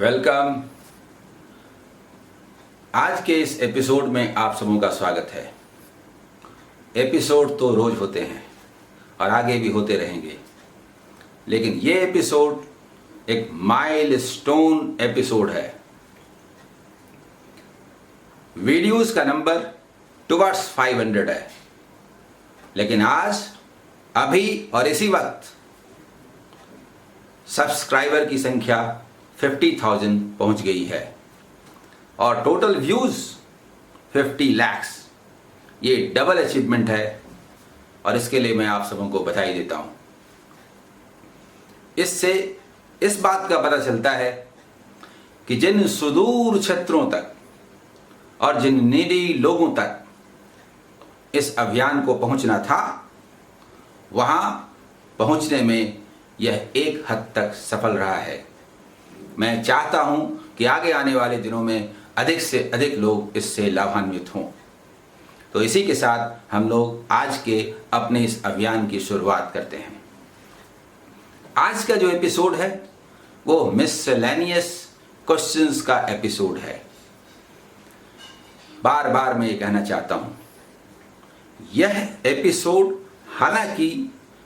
Welcome. आज के इस एपिसोड में आप सबों का स्वागत है। एपिसोड तो रोज होते हैं और आगे भी होते रहेंगे, लेकिन ये एपिसोड एक माइलस्टोन एपिसोड है। वीडियोस का नंबर टुवर्ड्स 500 है, लेकिन आज अभी और इसी वक्त सब्सक्राइबर की संख्या 50,000 पहुंच गई है और टोटल व्यूज 50 लाख। ये डबल अचीवमेंट है और इसके लिए मैं आप सबों को बधाई देता हूं। इससे इस बात का पता चलता है कि जिन सुदूर क्षेत्रों तक और जिन नीडी लोगों तक इस अभियान को पहुंचना था, वहां पहुंचने में यह एक हद तक सफल रहा है। मैं चाहता हूं कि आगे आने वाले दिनों में अधिक से अधिक लोग इससे लाभान्वित हों। तो इसी के साथ हम लोग आज के अपने इस अभियान की शुरुआत करते हैं। आज का जो एपिसोड है वो मिसलेनियस क्वेश्चंस का एपिसोड है। बार बार मैं ये कहना चाहता हूं, यह एपिसोड हालांकि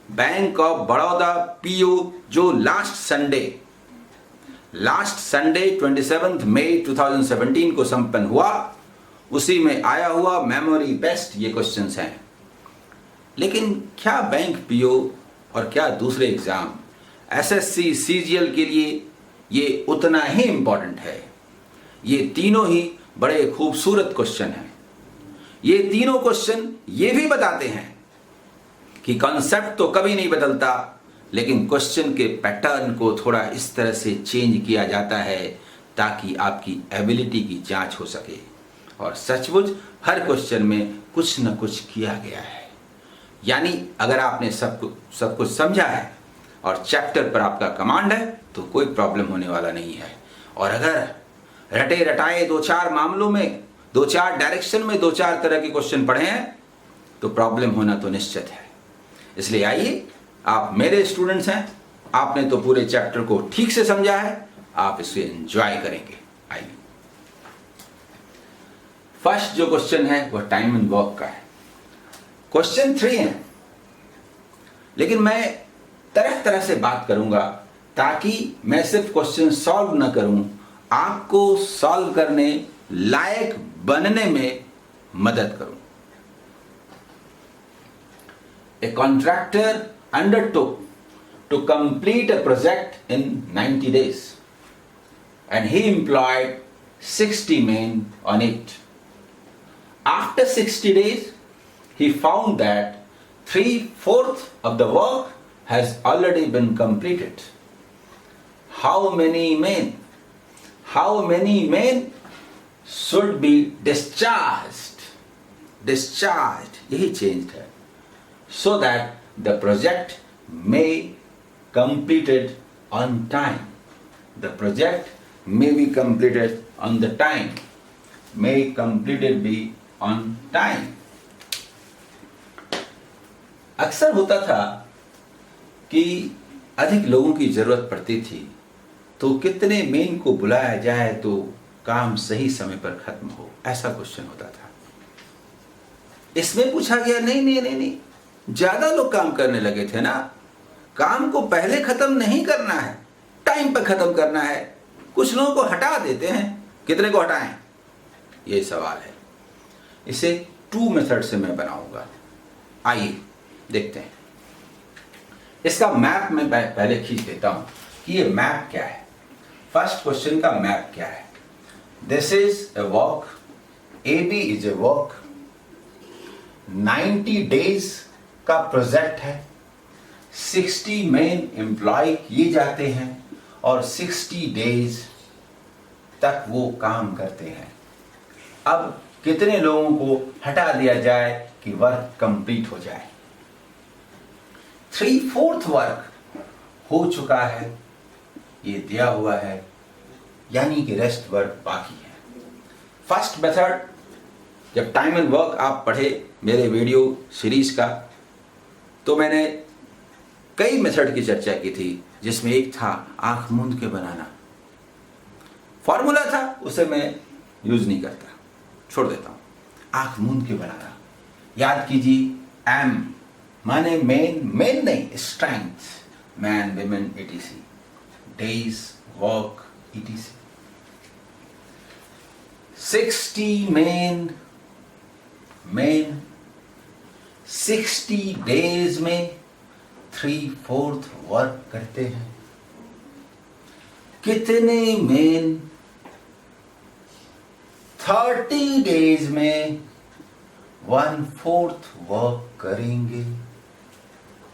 बैंक ऑफ बड़ौदा पीओ जो लास्ट संडे 27 मई 2017 को संपन्न हुआ, उसी में आया हुआ मेमोरी बेस्ड ये क्वेश्चंस हैं। लेकिन क्या बैंक पीओ और क्या दूसरे एग्जाम एसएससी सीजीएल के लिए ये उतना ही इंपॉर्टेंट है? ये तीनों ही बड़े खूबसूरत क्वेश्चन हैं। ये तीनों क्वेश्चन ये भी बताते हैं कि कॉन्सेप्ट तो कभी नहीं बदलता, लेकिन क्वेश्चन के पैटर्न को थोड़ा इस तरह से चेंज किया जाता है ताकि आपकी एबिलिटी की जांच हो सके। और सचमुच हर क्वेश्चन में कुछ न कुछ किया गया है। यानी अगर आपने सब कुछ समझा है और चैप्टर पर आपका कमांड है तो कोई प्रॉब्लम होने वाला नहीं है। और अगर रटे रटाए 2-4 मामलों में 2-4 डायरेक्शन में 2-4 तरह के क्वेश्चन पढ़े हैं तो प्रॉब्लम होना तो निश्चित है। इसलिए आइए, आप मेरे स्टूडेंट्स हैं, आपने तो पूरे चैप्टर को ठीक से समझा है, आप इसे एंजॉय करेंगे। आइए, फर्स्ट जो क्वेश्चन है वह टाइम एंड वर्क का है। क्वेश्चन 3 है, लेकिन मैं तरह तरह से बात करूंगा ताकि मैं सिर्फ क्वेश्चन सॉल्व ना करूं, आपको सॉल्व करने लायक बनने में मदद करूं। A contractor undertook to complete a project in 90 days and he employed 60 men on it. After 60 days, he found that 3/4 of the work has already been completed. How many men should be discharged? यही changed है, so that the project may completed on time. The project may be completed on the time. May completed be on time. अक्सर होता था कि अधिक लोगों की जरूरत पड़ती थी तो कितने मेन को बुलाया जाए तो काम सही समय पर खत्म हो, ऐसा क्वेश्चन होता था। इसमें पूछा गया नहीं, ज्यादा लोग काम करने लगे थे ना, काम को पहले खत्म नहीं करना है, टाइम पर खत्म करना है। कुछ लोगों को हटा देते हैं, कितने को हटाएं, ये सवाल है। इसे 2 मेथड से मैं बनाऊंगा। आइए देखते हैं। इसका मैप मैं पहले खींच देता हूं कि ये मैप क्या है। फर्स्ट क्वेश्चन का मैप क्या है? This is a work, AB is a work, 90 days का प्रोजेक्ट है, 60 मेन एम्प्लॉय किए जाते हैं और 60 डेज तक वो काम करते हैं। अब कितने लोगों को हटा दिया जाए कि वर्क कंप्लीट हो जाए? 3/4 वर्क हो चुका है, ये दिया हुआ है, यानी कि रेस्ट वर्क बाकी है। फर्स्ट मेथड, जब टाइम एंड वर्क आप पढ़े मेरे वीडियो सीरीज का, तो मैंने कई मेथड की चर्चा की थी, जिसमें एक था आंख मूंद के बनाना। फॉर्मूला था उसे मैं यूज नहीं करता, छोड़ देता हूं। आंख मूंद के बनाना, याद कीजिए एम माने मेन, मेन नहीं strength, man women etc, days work etc। 60 main 60 days में 3/4 वर्क करते हैं। कितने मेन 30 डेज में 1/4 वर्क करेंगे?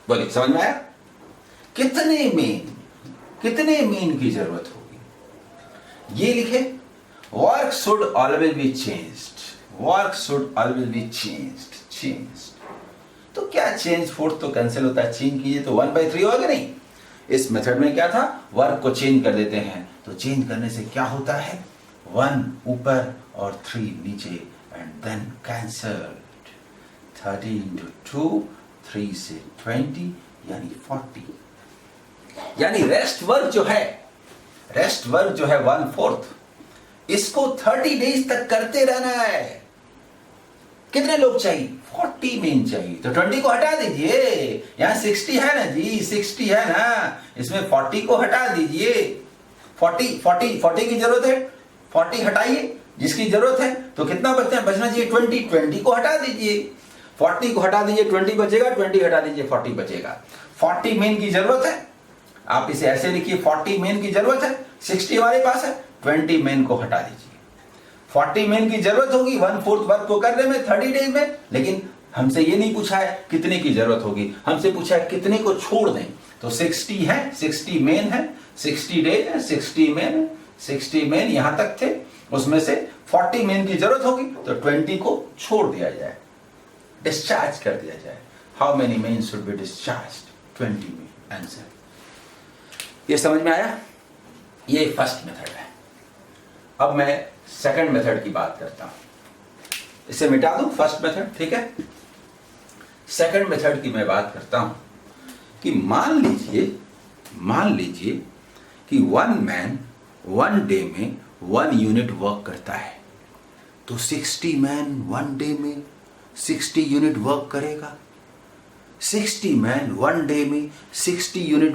बोलिए, समझ में आया? कितने मेन की जरूरत होगी? ये लिखे, work should always be changed, work should always be changed. तो क्या चेंज 4 तो कैंसिल होता है, चेंज कीजिए तो 1/3 होगा नहीं? इस मेथड में क्या था, वर्क को चेंज कर देते हैं, तो चेंज करने से क्या होता है, 1 ऊपर और 3 नीचे, एंड देन कैंसल्ड। 30 into 2, 3 से 20 यानी 40। यानी रेस्ट वर्क जो है 1/4, इसको 30 डेज तक करते रहना है। कितने लोग चाहिए? 40 मेन चाहिए, तो 20 को हटा दीजिए, यहां 60 है ना जी, 60 है ना, इसमें 40 को हटा दीजिए। 40 की जरूरत है, 40 हटाइए जिसकी जरूरत है, तो कितना बचना चाहिए? 20 को हटा दीजिए, 40 को हटा दीजिए, 20 बचेगा, 20 हटा दीजिए, 40 बचेगा। 40 मेन की जरूरत है, आप इसे ऐसे लिखिए, 40 मेन की जरूरत है, 60 हमारे पास है, 20 मेन को हटा दीजिए। 40 मेन की जरूरत होगी 1/4 वर्क को करने में 30 डेज में, लेकिन हमसे ये नहीं पूछा है कितने की जरूरत होगी, हमसे पूछा है कितने को छोड़ दें। तो 60 है, 60 मेन है, 60 डेज है, 60 मेन है, 60 मेन यहां तक थे, उसमें से 40 मेन की जरूरत होगी, तो 20 को छोड़ दिया जाए, डिस्चार्ज कर दिया जाए। How many main should be discharged? 20 main, answer. ये समझ में आया? ये फर्स्ट मेथड है। अब मैं सेकंड मेथड की बात करता हूं, इसे मिटा दूं फर्स्ट मेथड, ठीक है? सेकंड मेथड की मैं बात करता हूं कि मान लीजिए कि 1 मैन 1 डे में 1 यूनिट वर्क करता है, तो 60 मैन 1 डे में 60 यूनिट वर्क करेगा। 60 मैन 1 डे में 60 यूनिट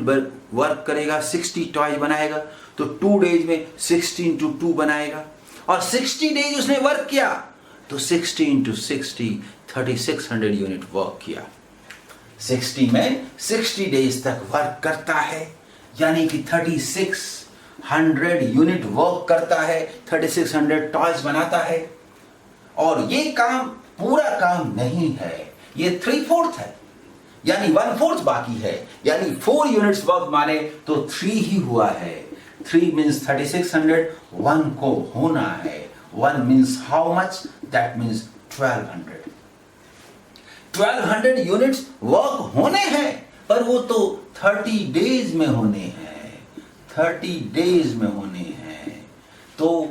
वर्क करेगा, 60 टॉयज बनाएगा, तो 2 डेज में 60 into 2 बनाएगा, और 60 डेज उसने वर्क किया, तो 60 into 60 3600 यूनिट वर्क किया। 60 में 60 डेज तक वर्क करता है, यानी कि 3600 यूनिट वर्क करता है, 3600 टॉयज बनाता है। और ये काम पूरा काम नहीं है, ये 3/4 है, यानी 1/4 बाकी है, यानी 4 यूनिट्स वर्क माने तो 3 ही हुआ है। 3 means 3600, 1 को होना है, 1 means how much? That means 1200। 1200 units work होने हैं, पर वो तो 30 डेज में होने हैं, 30 डेज में होने हैं, तो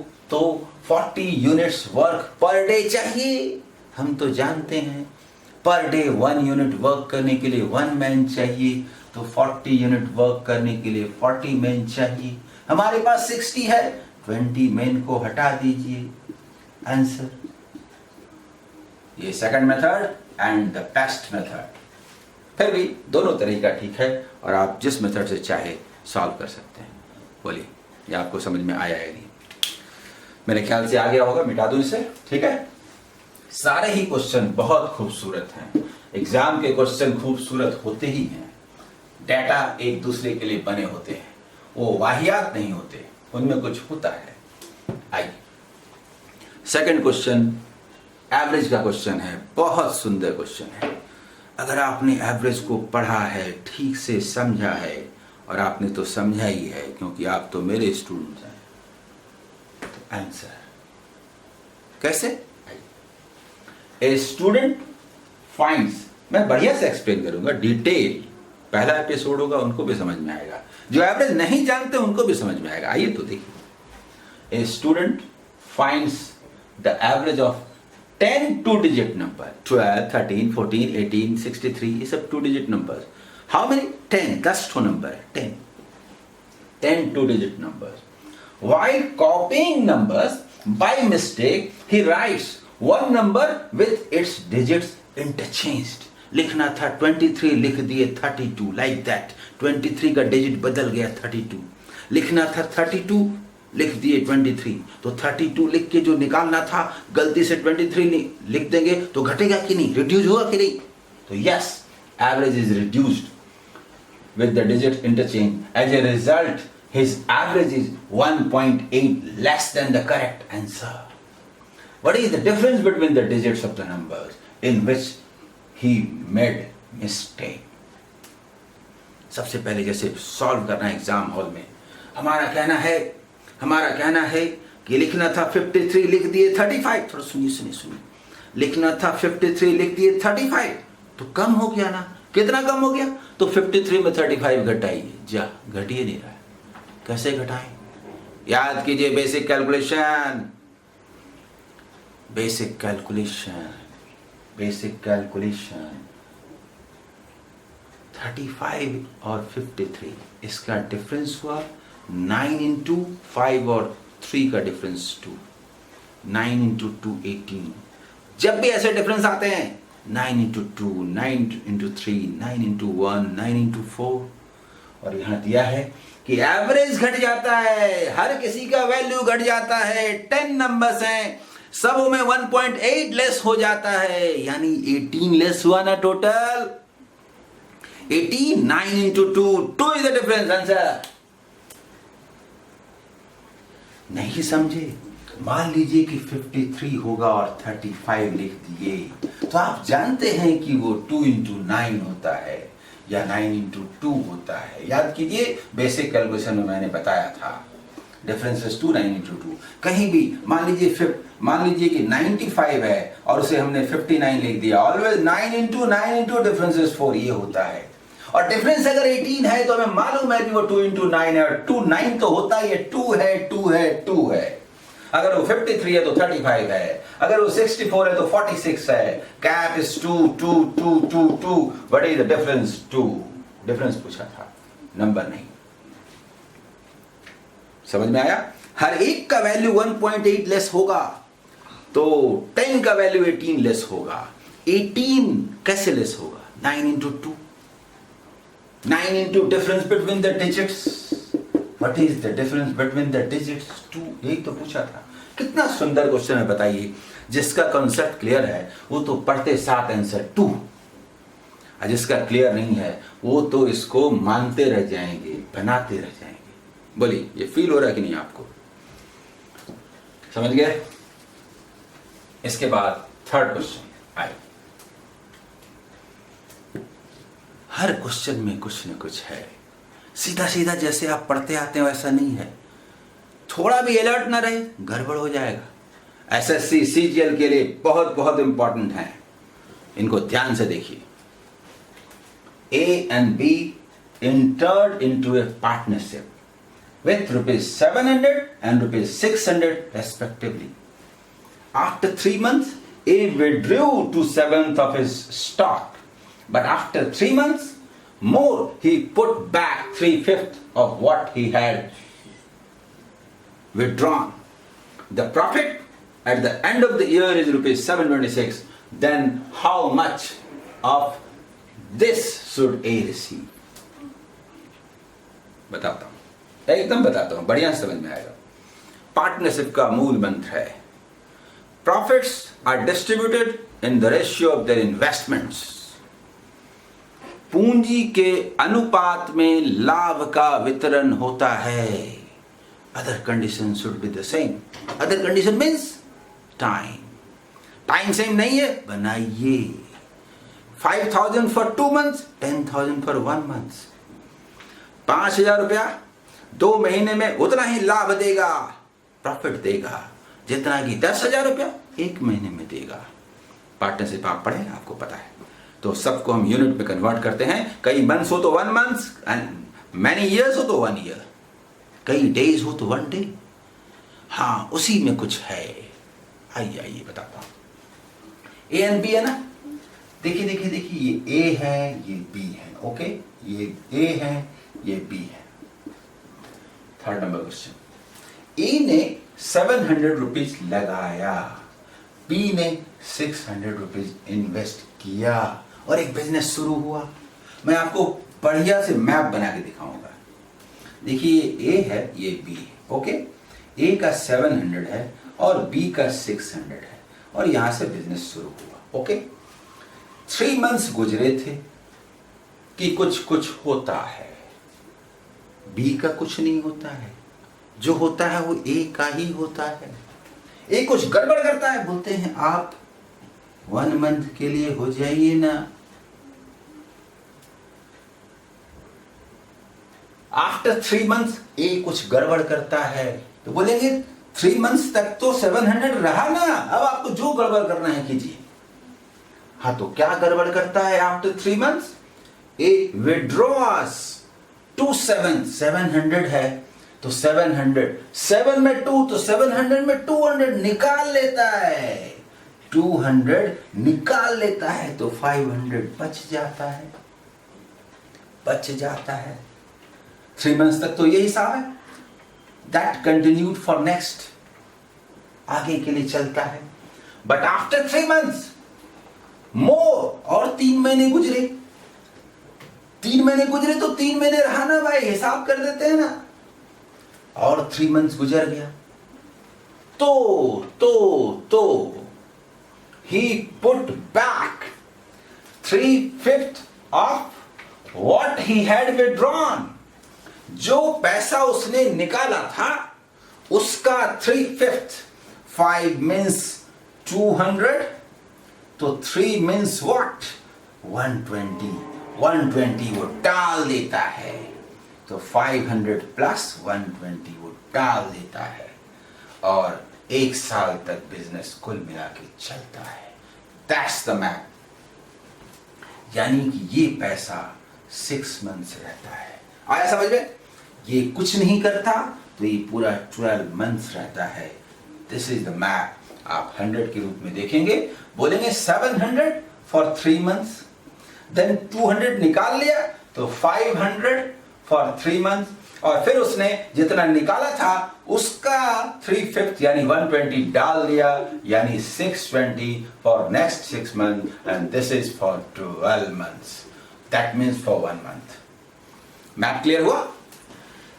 40 यूनिट्स वर्क पर डे चाहिए। हम तो जानते हैं पर डे 1 यूनिट वर्क करने के लिए 1 मैन चाहिए, तो 40 यूनिट वर्क करने के लिए 40 मैन चाहिए। हमारे पास 60 है, 20 मैन को हटा दीजिए, आंसर। ये second method and the best method. फिर भी दोनों तरीका ठीक है, और आप जिस मेथड से चाहे सॉल्व कर सकते हैं। बोलिए, ये आपको समझ में आया है नहीं? मेरे ख्याल से आ गया होगा, मिटा दूं इसे, ठीक है? सारे ही क्वेश्चन बहुत खूबसूरत हैं, एग्जाम के क्वेश्चन खूबसूरत होते ही हैं, डेटा एक दूसरे के लिए बने होते हैं, वो वाहियात नहीं होते, उनमें कुछ होता है। आइए, सेकंड क्वेश्चन एवरेज का क्वेश्चन है, बहुत सुंदर क्वेश्चन है। अगर आपने एवरेज को पढ़ा है, ठीक से समझा है, और आपने तो समझा ही है क्योंकि आप तो मेरे स्टूडेंट हैं, तो आंसर कैसे? ए स्टूडेंट फाइंड्स, मैं बढ़िया से एक्सप्लेन करूंगा, डिटेल, पहला एपिसोड होगा, उनको भी समझ में आएगा, जो एवरेज नहीं जानते उनको भी समझ में आएगा। आइए तो देखिए, a student finds the average of 10 2-digit number, 12, 13, 14, 18, 63, ये सब 2-digit नंबर। How many? 10, 10 ठो नंबर है, 10 2-digit number. While copying numbers by mistake, he writes one number with its digits interchanged. लिखना था 23, लिख दिए 32, like that. 23 का डिजिट बदल गया 32. लिखना था 32, लिख दिए 23. तो 32 लिख के जो निकालना था गलती से 23 लिख देंगे तो घटेगा कि नहीं, रिड्यूस होगा कि नहीं? तो yes, average is reduced with the digit interchange. As a result, his average is 1.8 less than the correct answer. What is the difference between the digits of the numbers in which he made mistake? सबसे पहले जैसे solve करना है exam hall में, हमारा कहना है कि लिखना था 53, लिख दिए 35. थोड़ा सुनिए, लिखना था 53, लिख दिए 35, तो कम हो गया ना? कितना कम हो गया? तो 53 में 35 घटाइए. जा, घट ही नहीं रहा है. कैसे घटाएं? याद कीजिए, बेसिक कैलकुलेशन. 35 और 53 इसका डिफरेंस हुआ 9 इंटू 5 और 3 का डिफरेंस 2. 9 इंटू 2 18. जब भी ऐसे डिफरेंस आते हैं 9 इंटू 2, 9 इंटू 3, 9 इंटू 1, 9 इंटू 4. और यहां दिया है कि एवरेज घट जाता है, हर किसी का वैल्यू घट जाता है. 10 नंबर्स हैं, सब में 1.8 लेस हो जाता है, यानी 18 लेस हुआ ना total. 18, 9 into 2 is the difference. Answer नहीं समझे? मान लीजिए कि 53 होगा और 35 लिख दिए, तो आप जानते हैं कि वो 2 इंटू 9 होता है या 9 इंटू 2 होता है. याद कीजिए, बेसिक कैलकुलेशन में मैंने बताया था डिफरेंस इज 2, 9 इंटू 2. कहीं भी मान लीजिए कि 95 है और उसे हमने 59 लिख दिया. ऑलवेज 9 इंटू डिफरेंस इज 4, ये होता है. और डिफरेंस अगर 18 है तो हमें मालूम है कि वो 2 इंटू 9 है, और 2 9 तो होता ही है, 2 है. अगर वो 53 है तो 35 है, अगर वो 64 है तो 46 है. Cap is 2. What is the difference? 2. Difference पूछा था, नंबर नहीं. समझ में आया? हर एक का वैल्यू 1.8 लेस होगा, तो 10 का वैल्यू 18 लेस होगा. 18 कैसे लेस होगा? 9 into 2. 9 into difference between the digits. What is the difference between the digits? 2. यही तो पूछा था. कितना सुंदर क्वेश्चन है, बताइए. जिसका कॉन्सेप्ट क्लियर है वो तो पढ़ते साथ आंसर 2, और जिसका क्लियर नहीं है वो तो इसको मानते रह जाएंगे, बनाते रह जाएंगे. बोलिए, ये फील हो रहा है कि नहीं आपको? समझ गए? इसके बाद थर्ड क्वेश्चन आए. हर क्वेश्चन में कुछ न कुछ है. सीधा जैसे आप पढ़ते आते हैं वैसा नहीं है. थोड़ा भी अलर्ट ना रहे, गड़बड़ हो जाएगा. एसएससी सीजीएल के लिए बहुत इंपॉर्टेंट है, इनको ध्यान से देखिए. A and B entered into a partnership with ₹700 and ₹600 respectively. After 3 months, A withdrew 2/7 of his stock, but after 3 months more, he put back 3/5 of what he had withdrawn. The profit at the end of the year is ₹726. Then how much of this should A receive? बताता हूं, एकदम बताता हूं, बढ़िया समझ में आएगा. Partnership का मूल मंत्र है, profits are distributed in the ratio of their investments. पूंजी के अनुपात में लाभ का वितरण होता है. Other condition should be the same. Other condition means time same नहीं है, बनाइए. 5,000 फॉर 2 months, 10,000 फॉर 1 month. 5,000 रुपया 2 महीने में उतना ही लाभ देगा, प्रॉफिट देगा, जितना कि 10,000 रुपया 1 महीने में देगा. पार्टनरशिप आप पढ़े, आपको पता है. तो सबको हम यूनिट में कन्वर्ट करते हैं. कई मंथ्स हो तो 1 month, एंड मैनी ईयर्स हो तो 1 year, कई डेज हो तो 1 day. हाँ, उसी में कुछ है. आइए बताता हूं. ए एंड बी है ना. देखिए, ये ए है, ये बी है. ओके, ये ए है, ये बी है. Third number question. ए ने 700 रुपीज लगाया, बी ने 600 रुपीज इन्वेस्ट किया और एक बिजनेस शुरू हुआ। मैं आपको बढ़िया से मैप बना के दिखाऊंगा। देखिए ये ए है, ये बी है, ओके। ए का 700 है और बी का 600 है और यहां से बिजनेस शुरू हुआ, ओके। 3 मंथ्स गुजरे थे कि कुछ कुछ होता है, बी का कुछ नहीं होता है, जो होता है वो ए का ही होता है। ए कुछ गड़बड़ करता है, बोलते हैं आप 1 मंथ के लिए हो जाइए ना। आफ्टर 3 मंथ्स ए कुछ गड़बड़ करता है तो बोलेंगे 3 मंथ्स तक तो 700 रहा ना, अब आपको जो गड़बड़ करना है कीजिए। हाँ, तो क्या गड़बड़ करता है after 3 months? A withdraws to 700 है तो 7 में 2 तो 700 में 200 निकाल लेता है, 200 निकाल लेता है तो 500 बच जाता है। 3 मंथ्स तक तो यही हिसाब है। दैट कंटिन्यूड फॉर नेक्स्ट, आगे के लिए चलता है। बट आफ्टर 3 मंथ्स मोर, और 3 महीने गुजरे। 3 महीने गुजरे तो 3 महीने रहा ना भाई, हिसाब कर देते हैं ना। और 3 मंथ्स गुजर गया तो he put back 3/5 of what he had withdrawn। जो पैसा उसने निकाला था उसका 3/5, 5 means 200 तो 3 means what? 120 वो डाल देता है तो 500 प्लस 120 वो डाल देता है और 1 साल तक बिजनेस कुल मिला के चलता है। That's the map. यानी कि ये पैसा 6 मंथ्स रहता है। आया समझ में? ये कुछ नहीं करता तो ये पूरा 12 मंथ्स रहता है। This is the map. आप 100 के रूप में देखेंगे, बोलेंगे 700 फॉर 3 मंथ्स, देन 200 निकाल लिया तो 500 फॉर 3 मंथ्स, और फिर उसने जितना निकाला था उसका 3/5 यानी 120 डाल दिया, यानी 620 for next 6 month and this is for 12 months. That means for 1 month. Map clear हुआ?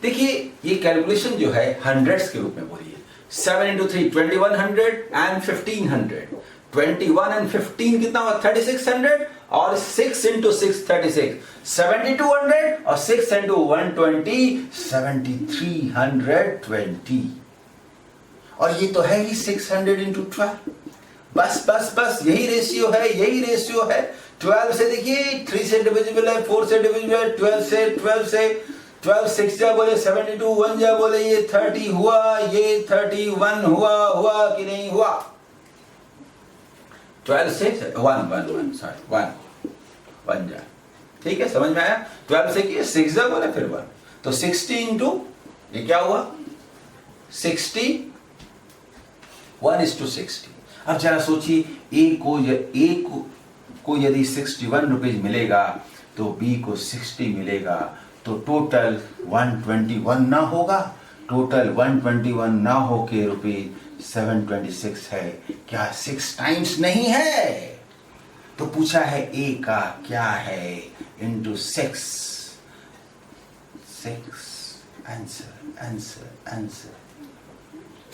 देखिए ये कैलकुलेशन जो है हंड्रेड्स के रूप में बोलिए। 7 into 3 2100 and 1500। 21 and 15 कितना हुआ? 3600 और 6 into 6 36 7200 और 6 into 120 7320। और ये तो है ही 600 into 12। बस यही रेशियो है। 12 से देखिए 3 से डिविजिबल है, 4 से डिविजिबल है, 12 से 12 6 जा बोले 72, 1 जा बोले ये 30 हुआ, ये 31 हुआ कि नहीं हुआ? 12 से 1 जा, ठीक है, समझ में आया? 12 से किए 6 जा बोले फिर 1 तो 60 इंटू ये क्या हुआ? 60 1:60। अब जरा सोचिए ए को यदि 61 रुपीज मिलेगा तो बी को 60 मिलेगा तो टोटल 121 ना होगा? टोटल 121 ना हो के रुपीज 726 है। क्या 6 टाइम्स नहीं है? तो पूछा है ए का क्या है into 6। Answer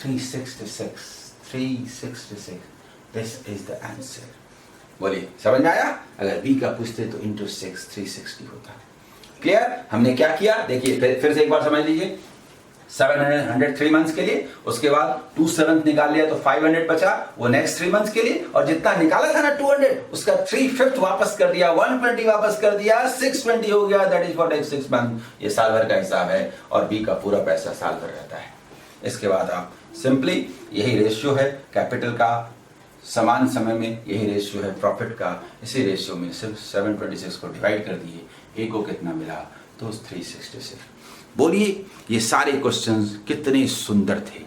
366। This is the answer. बोलिए समझ में आया? अगर बी का पूछते तो इंटू 6 360 होता। क्लियर? हमने क्या किया देखिए फिर से एक बार समझ लीजिए। 700 3 मंथ्स के लिए, उसके बाद 2 7 निकाल लिया तो 500 बचा, वो नेक्स्ट 3 मंथ्स के लिए, और जितना निकाला था ना 200 उसका 3/5 वापस कर दिया, 120 वापस कर दिया, 620 हो गया। That is for next 6 month. ये साल भर का हिसाब है और बी का पूरा पैसा साल भर रहता है। इसके बाद आप सिंपली यही रेशियो है कैपिटल का, समान समय में यही रेशियो है प्रॉफिट का। इसी रेशियो में सिर्फ 726 को डिवाइड कर दिए, ए को कितना मिला तो 366। बोलिए ये सारे क्वेश्चंस कितने सुंदर थे।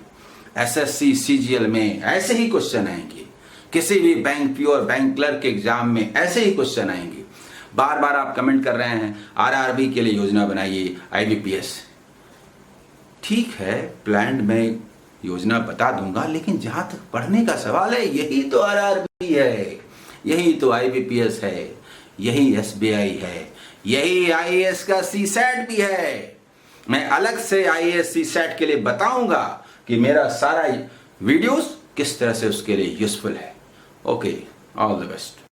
एसएससी सीजीएल में ऐसे ही क्वेश्चन आएंगे, किसी भी बैंक पीओ और बैंक क्लर्क के एग्जाम में ऐसे ही क्वेश्चन आएंगे। बार बार आप कमेंट कर रहे हैं आरआरबी के लिए योजना बनाइए, आईबीपीएस। ठीक है, प्लान में योजना बता दूंगा, लेकिन जहां तक पढ़ने का सवाल है, यही तो आरआरबी है, यही तो आईबीपीएस है, यही एसबीआई है, यही आईएएस का सीसैट भी है। मैं अलग से आईएएस सीसैट के लिए बताऊंगा कि मेरा सारा वीडियोस किस तरह से उसके लिए यूजफुल है। Okay, all the best.